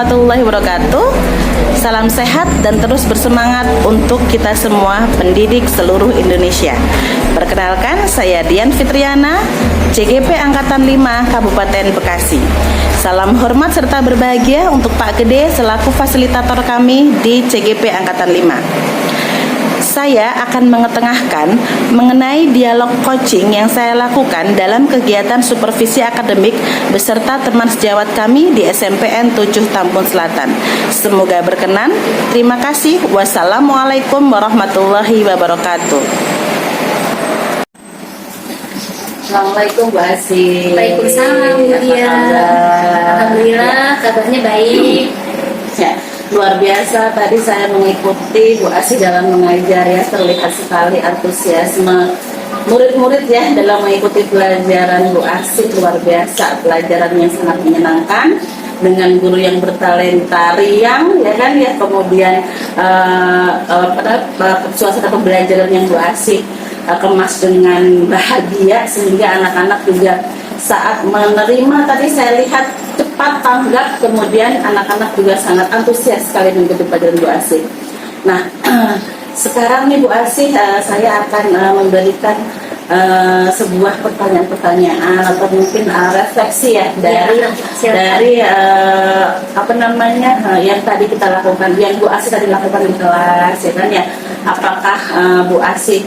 warahmatullahi wabarakatuh. Salam sehat dan terus bersemangat untuk kita semua pendidik seluruh Indonesia. Perkenalkan, saya Dian Fitriana, CGP Angkatan 5 Kabupaten Bekasi. Salam hormat serta berbahagia untuk Pak Gede selaku fasilitator kami di CGP Angkatan 5. Saya akan mengetengahkan mengenai dialog coaching yang saya lakukan dalam kegiatan supervisi akademik beserta teman sejawat kami di SMPN 7 Tambun Selatan. Semoga berkenan. Terima kasih. Wassalamualaikum warahmatullahi wabarakatuh. Assalamualaikum Bu Asih. Waalaikumsalam Bu Dian. Alhamdulillah kabarnya baik. Ya, luar biasa tadi saya mengikuti Bu Asih dalam mengajar ya, terlihat sekali antusiasme murid-murid ya dalam mengikuti pelajaran Bu Asih. Luar biasa, pelajaran yang sangat menyenangkan dengan guru yang bertalenta riang ya kan ya, kemudian suasana pembelajaran yang Bu Asih kemas dengan bahagia sehingga anak-anak juga saat menerima tadi saya lihat cepat tanggap, kemudian anak-anak juga sangat antusias sekali mengikuti pelajaran Bu Asih. Nah, sekarang nih Bu Asih, saya akan memberikan sebuah pertanyaan-pertanyaan atau mungkin refleksi ya dari yang tadi kita lakukan, yang Bu Asih tadi lakukan di kelas ya kan ya. Apakah Bu Asih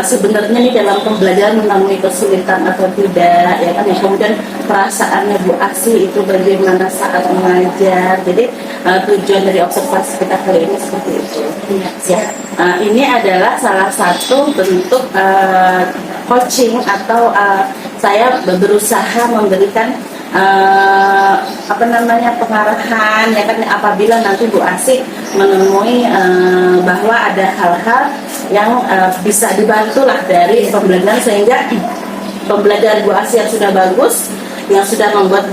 sebenarnya nih dalam pembelajaran menemui kesulitan atau tidak ya kan ya, kemudian perasaannya Bu Asih itu bagaimana saat mengajar. Jadi tujuan dari observasi kita kali ini seperti itu ya. Ini adalah salah satu bentuk coaching atau saya berusaha memberikan pengarahan ya kan, apabila nanti Bu Asih menemui bahwa ada hal-hal yang bisa dibantulah dari pembelajaran, sehingga pembelajaran Bu Asih yang sudah bagus, yang sudah membuat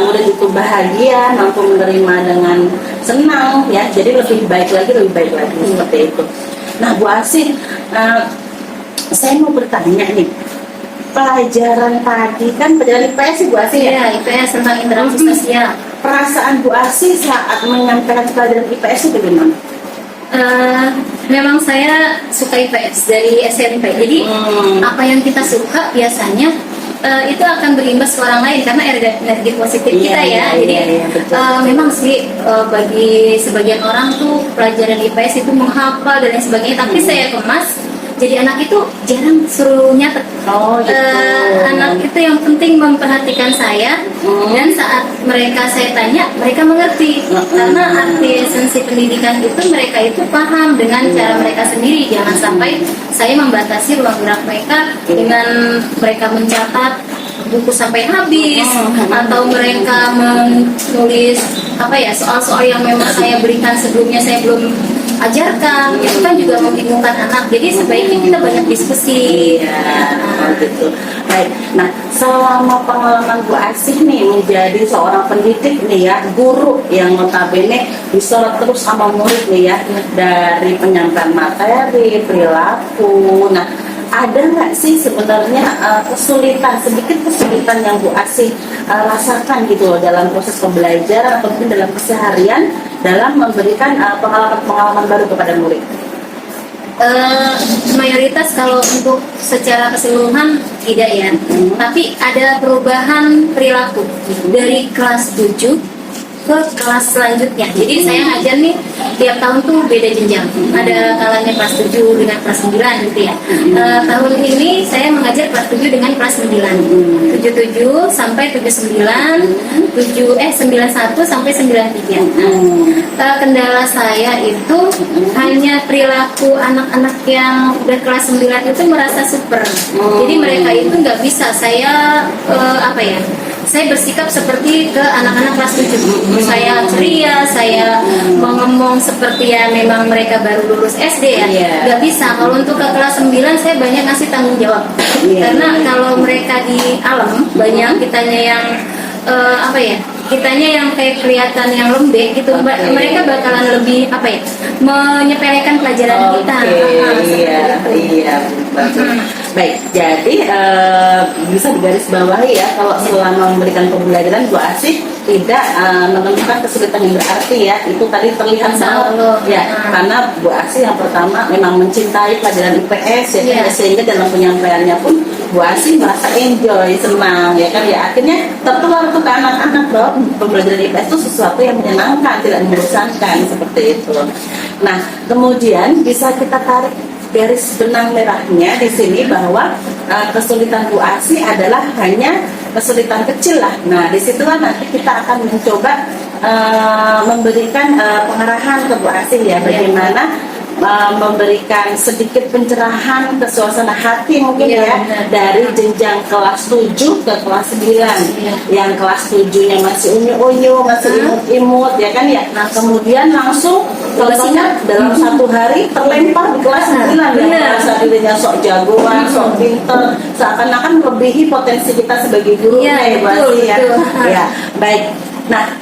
murid itu bahagia, mampu menerima dengan senang ya, jadi lebih baik lagi seperti itu. Nah Bu Asih, saya mau bertanya nih, pelajaran tadi kan pelajaran IPS Bu Asih ya? IPS tentang interaksi sosial. Perasaan Bu Asih saat menyampaikan pelajaran IPS itu bagaimana? Memang saya suka IPS dari SMP. Jadi apa yang kita suka biasanya itu akan berimbas ke orang lain karena energi positif kita ya. Jadi memang sih bagi sebagian orang tuh pelajaran IPS itu menghafal dan lain sebagainya. Tapi saya kemas, jadi anak itu jarang suruh nyatet. Anak itu yang penting memperhatikan saya, dan saat saya tanya, mereka mengerti. Karena arti esensi pendidikan itu mereka itu paham dengan cara mereka sendiri. Jangan sampai saya membatasi ruang gerak mereka dengan mereka mencatat buku sampai habis, atau mereka menulis soal-soal yang memang saya berikan sebelumnya saya belum ajarkan. Itu kan juga membingungkan anak. Jadi sebaiknya kita banyak diskusi. Gitu. Baik. Nah, selama pengalaman Bu Asih nih menjadi seorang pendidik nih ya, guru yang notabene disorot terus sama murid nih ya, dari penyampaian materi, perilaku. Nah, ada nggak sih sebenarnya sedikit kesulitan yang Bu Asih rasakan gitu loh dalam proses pembelajaran atau mungkin dalam keseharian dalam memberikan pengalaman-pengalaman baru kepada murid? Mayoritas kalau untuk secara keseluruhan tidak ya, tapi ada perubahan perilaku dari kelas 7 ke kelas selanjutnya. Jadi saya ngajar nih tiap tahun tuh beda jenjang. Ada kalanya kelas 7 dengan kelas 9 gitu ya. Tahun ini saya mengajar kelas 7 dengan kelas 9. 77 sampai 79, 91 sampai 93. Kendala saya itu hanya perilaku anak-anak yang udah kelas 9 itu merasa super. Jadi mereka itu nggak bisa saya saya bersikap seperti ke anak-anak kelas 7. Saya ceria, saya ngomong seperti ya memang mereka baru lulus SD ya. Gak bisa. Kalau untuk ke kelas 9 saya banyak ngasih tanggung jawab. Karena kalau mereka di alam banyak kitanya yang kitanya yang kayak kelihatan yang lembek gitu, mereka bakalan lebih menyepelekan pelajaran kita. Baik, jadi bisa digarisbawahi ya kalau selama memberikan pembelajaran Bu Asih tidak menemukan kesulitan yang berarti ya. Itu tadi terlihat banget ya, karena Bu Asih yang pertama memang mencintai pelajaran IPS ya kan, sehingga dalam penyampaiannya pun Bu Asih merasa enjoy, senang ya kan ya, akhirnya tertular untuk ke anak-anak loh. Pembelajaran IPS itu sesuatu yang menyenangkan, tidak membosankan seperti itu. Nah, kemudian bisa kita tarik garis benang merahnya di sini bahwa kesulitan Bu Asih adalah hanya kesulitan kecil lah. Nah, disitulah nanti kita akan mencoba memberikan pengarahan ke Bu Asih ya, bagaimana memberikan sedikit pencerahan ke suasana hati mungkin dari jenjang kelas 7 ke kelas 9 yang kelas 7-nya masih unyu-unyu, masih imut-imut ya kan ya. Nah, kemudian langsung contohnya dalam satu hari terlempar di kelas 9 yang merasa dirinya sok jagoan, sok pinter, seakan-akan melebihi potensi kita sebagai guru ya. Ya, baik. Nah,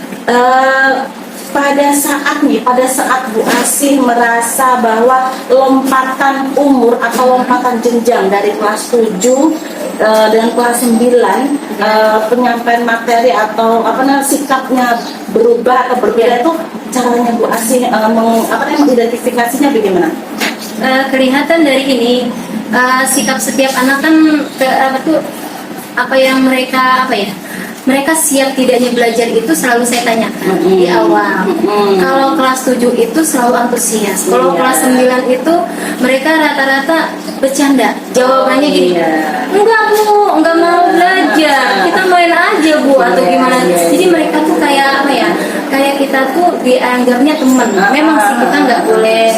pada saat Bu Asih merasa bahwa lompatan umur atau lompatan jenjang dari kelas 7 dan kelas 9 penyampaian materi atau sikapnya berubah atau berbeda, itu caranya Bu Asih mengidentifikasinya bagaimana? Kelihatan dari ini sikap setiap anak kan mereka siap tidaknya belajar itu selalu saya tanyakan di awal. Kalau kelas 7 itu selalu antusias. Kalau kelas 9 itu mereka rata-rata bercanda. Jawabannya gini, enggak Bu, enggak mau belajar, kita main aja Bu, atau gimana. Jadi mereka tuh kayak kayak kita tuh dianggapnya teman. Memang sih kita nggak boleh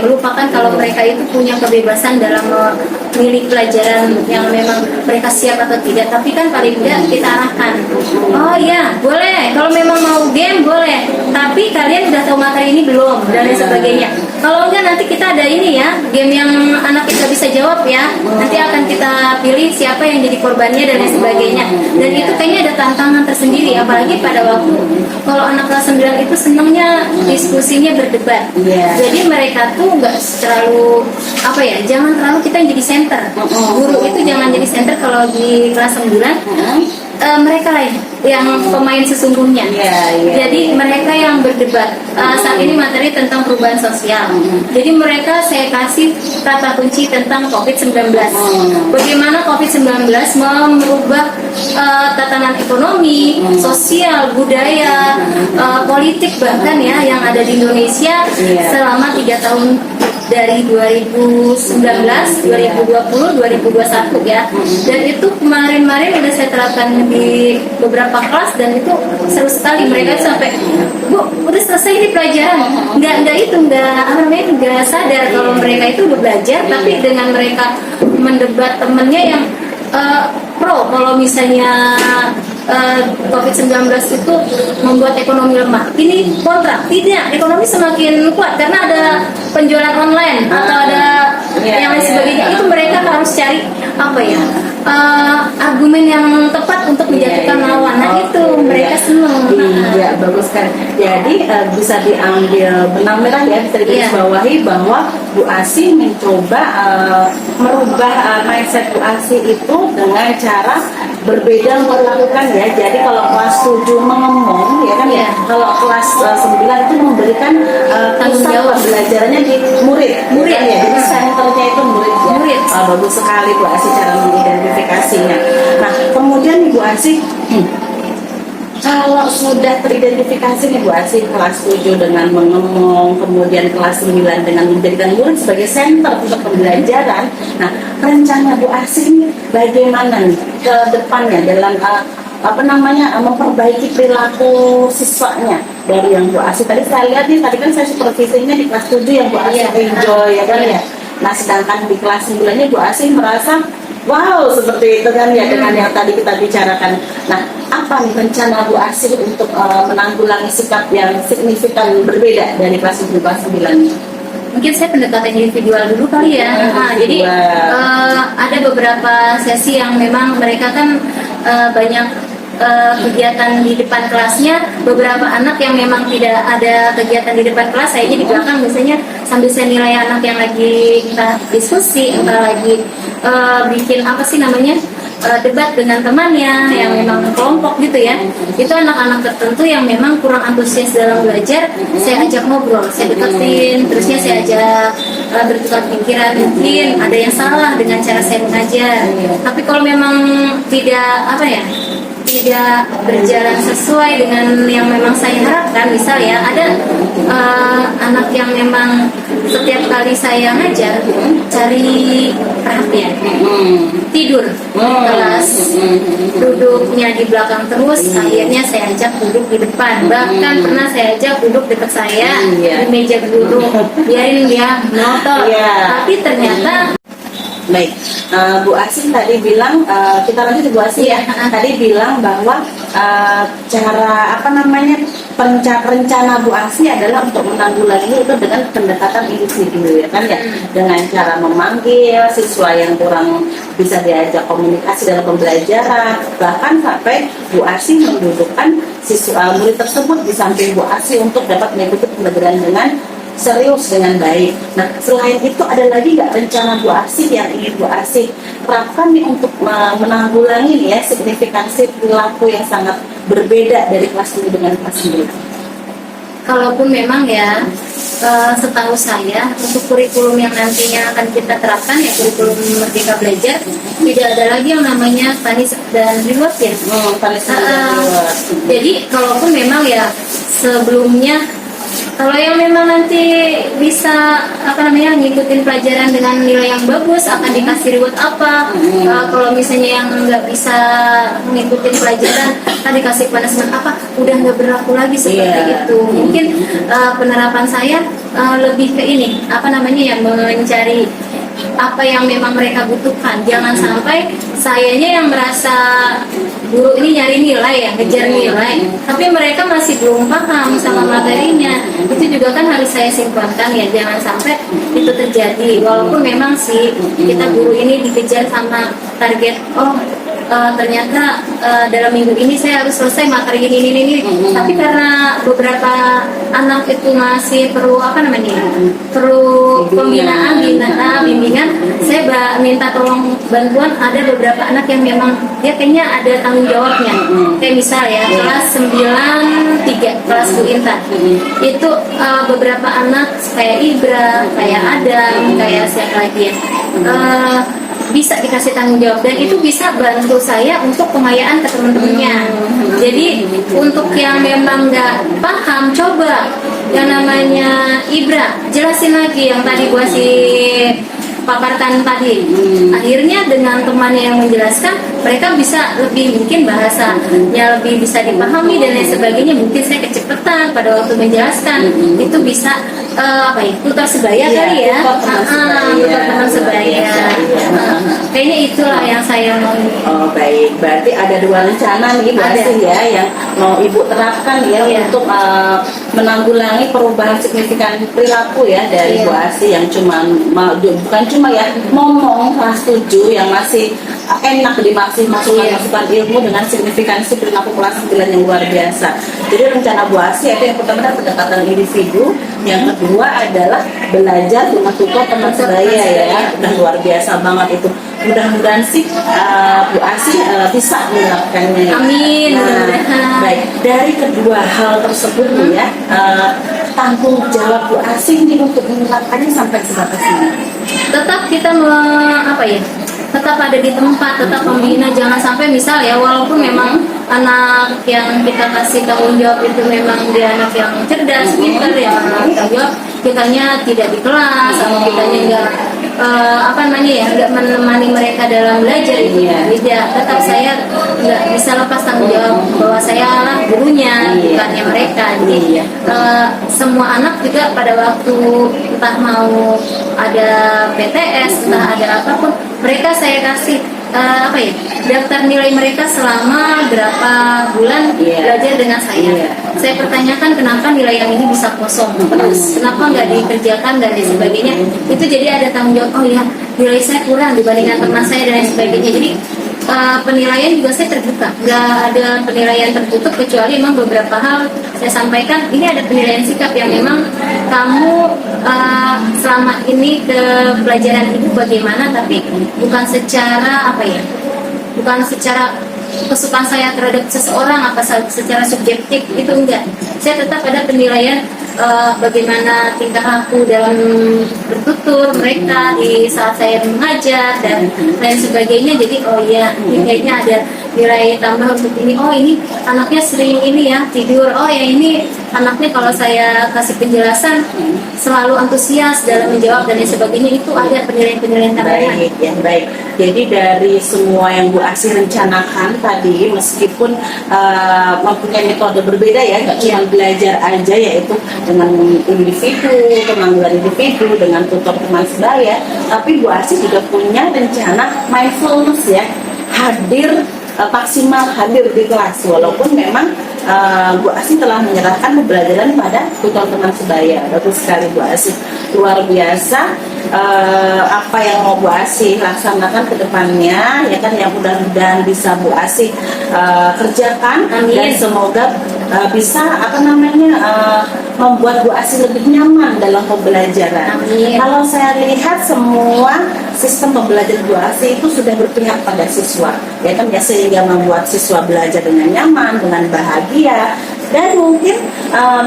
melupakan kalau mereka itu punya kebebasan dalam memilih pelajaran yang memang mereka siap atau tidak. Tapi kan paling tidak kita arahkan, oh ya boleh, kalau memang mau game boleh, tapi kalian udah tahu materi ini belum, dan lain sebagainya. Kalau enggak nanti kita ada ini ya, game yang anak kita bisa jawab ya, nanti akan kita pilih siapa yang jadi korbannya dan lain sebagainya. Dan itu kayaknya ada tantangan tersendiri, apalagi pada waktu kalau anak kelas 9 itu senangnya diskusinya berdebat. Jadi mereka tuh nggak terlalu jangan terlalu kita yang jadi center. Guru itu jangan jadi center kalau di kelas 9. Mereka lah yang pemain sesungguhnya. Jadi mereka yang berdebat. Saat ini materi tentang perubahan sosial. Jadi mereka saya kasih kata kunci tentang COVID-19. Bagaimana COVID-19 merubah tatanan ekonomi, sosial, budaya, politik bahkan ya yang ada di Indonesia selama 3 tahun dari 2019, 2020, 2021 ya. Dan itu kemarin udah saya terapkan di beberapa kelas dan itu seru sekali. Mereka sampai, Bu, udah selesai ini pelajaran. Nggak sadar kalau mereka itu udah belajar, tapi dengan mereka mendebat temennya yang pro kalau misalnya COVID-19 itu membuat ekonomi lemah. Ini kontra, tidak, ekonomi semakin kuat karena ada penjualan online atau ada yang lain sebagainya. Itu mereka harus cari argumen yang tepat untuk menjatuhkan lawan. Nah itu mereka senang. Iya, bagus kan. Jadi bisa diambil benang merah ya, bisa digarisbawahi bahwa Bu Asih mencoba merubah mindset Bu Asih itu dengan cara berbeda melakukan ya. Jadi kalau kelas 7 mengemong ya kan ya. Kalau kelas 9 itu memberikan tanggung jawab pembelajarannya di murid kan ya. Jadi senternya itu murid ya. Bagus sekali Bu Asih cara mengidentifikasinya. Nah, kemudian Bu Asih kalau sudah teridentifikasi nih Bu Asih kelas 7 dengan mengemong, kemudian kelas 9 dengan menjadikan murid sebagai center untuk pembelajaran. Nah, rencana Bu Asih ini bagaimana nih ke depannya dalam memperbaiki perilaku siswanya dari yang Bu Asih tadi saya lihat nih, tadi kan saya supervisinya di kelas 7 yang Bu Asih enjoy ya kan ya. Nah, sedangkan di kelas 9-nya Bu Asih merasa wow seperti itu kan ya dengan yang tadi kita bicarakan. Nah, apa nih rencana Bu Asih untuk menanggulangi sikap yang signifikan berbeda dari kelas 7 kelas 9? Mungkin saya pendekatan individual dulu kali ya. Jadi ada beberapa sesi yang memang mereka kan banyak kegiatan di depan kelasnya, beberapa anak yang memang tidak ada kegiatan di depan kelas, saya di belakang biasanya sambil saya nilai anak yang lagi entah diskusi, entah lagi bikin apa sih namanya, debat dengan temannya yang memang kelompok gitu ya. Itu anak-anak tertentu yang memang kurang antusias dalam belajar, saya ajak ngobrol, saya deketin, terusnya saya ajak bertukar pikiran. Mungkin ada yang salah dengan cara saya mengajar, tapi kalau memang tidak tidak berjalan sesuai dengan yang memang saya harapkan, misal ya ada anak yang memang setiap kali saya ngajar cari perhatian, tidur di kelas, duduknya di belakang terus, akhirnya saya ajak duduk di depan, bahkan pernah saya ajak duduk dekat saya di meja duduk, biarin dia monoton, tapi ternyata Baik, Bu Asin tadi bilang, kita lanjut Bu Asin ya. Tadi bilang bahwa cara rencana Bu Asin adalah untuk menanggulangi itu dengan pendekatan individu ya kan ya, dengan cara memanggil siswa yang kurang bisa diajak komunikasi dalam pembelajaran, bahkan sampai Bu Asin mendudukkan siswa murid tersebut di samping Bu Asin untuk dapat mengikuti pembelajaran dengan serius dengan baik. Nah, selain itu ada lagi nggak rencana Bu Arsy yang ingin Bu Arsy terapkan nih untuk menanggulangi nih ya signifikansi perilaku yang sangat berbeda dari kelas 1 dengan kelas 9? Kalaupun memang ya setahu saya untuk kurikulum yang nantinya akan kita terapkan ya kurikulum Merdeka Belajar, tidak ada lagi yang namanya panis dan reward ya. Jadi kalaupun memang ya sebelumnya, kalau yang memang nanti bisa ngikutin pelajaran dengan nilai yang bagus akan dikasih reward apa. Kalau misalnya yang nggak bisa mengikuti pelajaran akan dikasih punishment apa, udah nggak berlaku lagi seperti itu. Mungkin penerapan saya lebih ke ini mencari apa yang memang mereka butuhkan. Jangan sampai sayanya yang merasa guru ini nyari nilai ya, ngejar nilai, tapi mereka masih belum paham sama materinya. Itu juga kan harus saya sinkronkan ya, jangan sampai itu terjadi. Walaupun memang sih kita guru ini dikejar sama target, ternyata dalam minggu ini saya harus selesai materi ini. Tapi karena beberapa anak itu masih perlu perlu pembinaan, bimbingan, saya minta tolong bantuan. Ada beberapa anak yang memang dia kayaknya ada tanggung jawabnya. Kayak misal ya kelas 93 kelas Bu Intan, itu beberapa anak kayak Ibra, kayak Adam, kayak siapa lagi ya, bisa dikasih tanggung jawab, dan itu bisa bantu saya untuk pengayaan ke teman-temannya. Jadi untuk yang memang nggak paham, coba yang namanya Ibra jelasin lagi yang tadi gua paparkan tadi. Akhirnya dengan temannya yang menjelaskan, mereka bisa lebih, mungkin bahasanya lebih bisa dipahami dan lain sebagainya. Mungkin saya kecepatan pada waktu menjelaskan, itu bisa tutor sebaya kali ya, tutor teman sebaya. Kayaknya itulah yang saya mau. Oh baik, berarti ada 2 rencana nih Bu Arsy ya yang mau Ibu terapkan ya untuk menanggulangi perubahan signifikan perilaku ya dari Bu Arsy yang bukan cuma ya ngomong kelas 7 yang masih enak dimasukkan ilmu dengan signifikansi perilaku kelas 9 yang luar biasa. Jadi rencana Bu Arsy itu yang pertama adalah pendekatan individu, yang kedua adalah belajar dengan tutor teman sebaya ya. Udah luar biasa banget itu. Mudah-mudahan sih Bu Arsy bisa melakukannya. Amin. Baik, dari kedua hal tersebut ya, tanggung jawab Bu Arsy ini untuk menerapkannya sampai sebatas ini. Tetap kita tetap ada di tempat, tetap membina. Jangan sampai misal ya, walaupun memang anak yang kita kasih tanggung jawab itu memang dia anak yang cerdas, pintar ya, tanggung jawab kitanya tidak di kelas, atau kitanya nggak menemani mereka dalam belajar, itu tidak. Tetap saya nggak bisa lepas tanggung jawab bahwa saya lah gurunya, bukannya mereka. Jadi semua anak juga pada waktu entah mau ada PTS, entah ada apapun, mereka saya kasih daftar nilai mereka selama berapa bulan belajar dengan saya. Saya pertanyakan kenapa nilai yang ini bisa kosong terus, kenapa nggak dikerjakan dan lain sebagainya. Itu jadi ada tanggung jawab, oh ya nilai saya kurang dibandingkan teman saya dan lain sebagainya. Jadi penilaian juga saya terbuka, nggak ada penilaian tertutup kecuali memang beberapa hal saya sampaikan. Ini ada penilaian sikap yang memang kamu selama ini ke pelajaran ibu bagaimana, tapi bukan secara apa ya, bukan secara kesukaan saya terhadap seseorang apa secara subjektif, itu enggak. Saya tetap ada penilaian bagaimana tingkah laku dalam bertutur mereka di saat saya mengajar dan lain sebagainya. Jadi oh iya, ini kayaknya ada nilai tambah untuk ini. Oh ini anaknya sering ini ya tidur. Oh ya ini anaknya kalau saya kasih penjelasan selalu antusias dalam menjawab dan lain sebagainya. Itu ada penilaian-penilaian tambahan. Baik, ya baik. Jadi dari semua yang Bu Asih rencanakan tadi, meskipun mempunyai metode berbeda ya, nggak cuma belajar aja, yaitu dengan individu, pemanggilan individu, dengan tutor teman sebaya, tapi Bu Asih juga punya rencana mindfulness ya, hadir maksimal hadir di kelas, walaupun memang Bu Asih telah menyerahkan pembelajaran pada tutor teman sebaya. Bagus sekali Bu Asih, luar biasa. Apa yang mau Bu Asih laksanakan ke depannya ya kan, yang mudah-mudahan bisa Bu Asih kerjakan. Amin. Dan semoga bisa apa namanya membuat Bu Asih lebih nyaman dalam pembelajaran. Amin. Kalau saya lihat semua sistem pembelajaran Bu Asih itu sudah berpihak pada siswa ya kan ya, sehingga membuat siswa belajar dengan nyaman, dengan bahagia, dan mungkin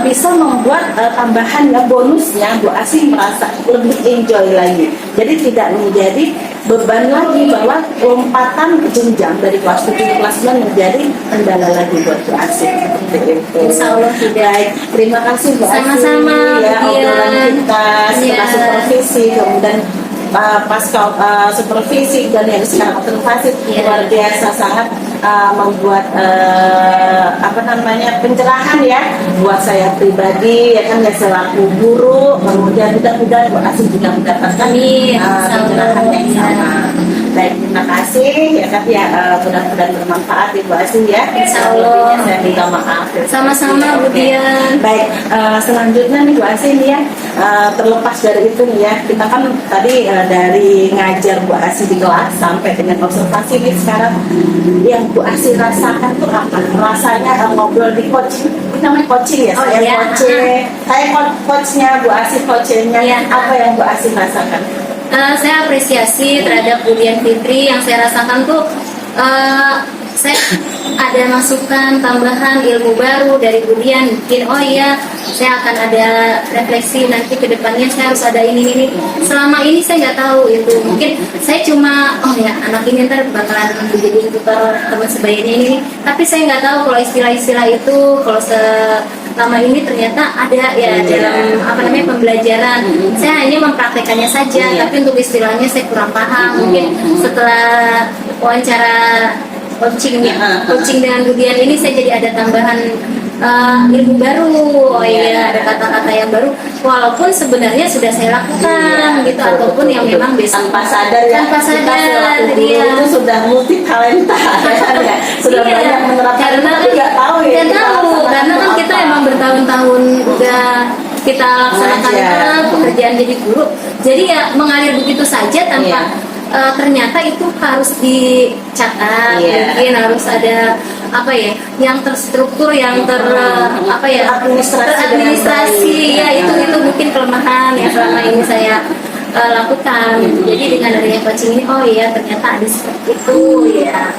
bisa membuat tambahan ya, bonusnya Bu Asih merasa lebih enjoy lagi. Jadi tidak menjadi beban lagi bahwa lompatan jenjang dari kelas 7 ke kelas 9 menjadi kendala lagi buat Bu Asih. Seperti itu. Insya Allah tidak. Terima kasih Bu Asih. Sama-sama, ya, obrolan kita setelah Ya. supervisi, kemudian pasca supervisi dan yang sekarang observasi, luar biasa, sangat membuat apa namanya pencerahan ya buat saya pribadi ya kan ya, selaku guru. Kemudian mudah-mudahan Bu Asih juga mendapatkan pencerahan yang sama. Baik, terima kasih ya kan ya, mudah-mudahan bermanfaat Ibu Asih ya. Insya Allah. Saya minta maaf. Sama-sama Bu Dian. Baik, selanjutnya nih Bu Asih nih ya, terlepas dari itu nih ya, kita kan tadi dari ngajar Bu Asih di kelas sampai dengan observasi nih sekarang, yang Bu Asih rasakan tuh apa? Rasanya ngobrol di coaching, ini namanya coaching ya, saya iya. coaching, saya coachnya Bu Asih, coachingnya, Iya. apa yang Bu Asih rasakan? Saya apresiasi terhadap Bu Dian Fitri. Yang saya rasakan tuh saya ada masukan tambahan ilmu baru dari Bu Dian. Mungkin oh iya, saya akan ada refleksi nanti ke depannya, saya harus ada ini. Selama ini saya nggak tahu itu. Mungkin saya cuma oh ya, anak ini ntar bakalan menjadi tutor teman sebayanya ini. Tapi saya nggak tahu kalau istilah-istilah itu, kalau selama ini ternyata ada ya dalam apa namanya pembelajaran. Saya hanya mempraktekannya saja, tapi untuk istilahnya saya kurang paham. Mungkin setelah wawancara coaching dengan Bu Dian ini, saya jadi ada tambahan ilmu baru. Oh iya, ada kata-kata yang baru, walaupun sebenarnya sudah saya lakukan gitu, ataupun yang memang basic tanpa sadar ya, tanpa sadar dia itu sudah multi talenta ya, sudah banyak menerapkan, karena tapi nggak tahu ya, nggak tahu karena kan kita emang bertahun-tahun udah kita laksanakan pekerjaan jadi guru, jadi ya mengalir begitu saja tanpa ternyata itu harus dicatat, mungkin harus ada apa ya, yang terstruktur, yang apa ya, teradministrasi ya, itu mungkin kelemahan yang selama ini saya lakukan. Jadi dengan adanya coaching ini, oh iya ternyata ada seperti itu ya.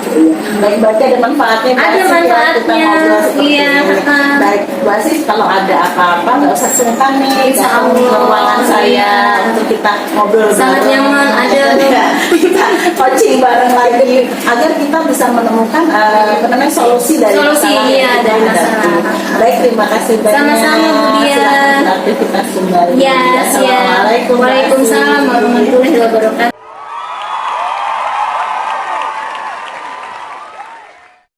Baik, berarti ada manfaatnya. Ada manfaatnya, iya. Baik, Bu Asih, kalau ada apa-apa nggak usah sungkan nih, Insya Allah. ruangan saya untuk kita ngobrol Sangat bareng. nyaman, ada. Kita coaching bareng lagi agar kita bisa menemukan apa namanya solusi dari Solusi, masalah iya, yang dari ada. masalah. Baik, terima kasih banyak. Sama-sama, Bu Dian. Silakan beraktivitas kembali. Yes, ya. Assalamualaikum. Waalaikumsalam warahmatullahi wabarakatuh.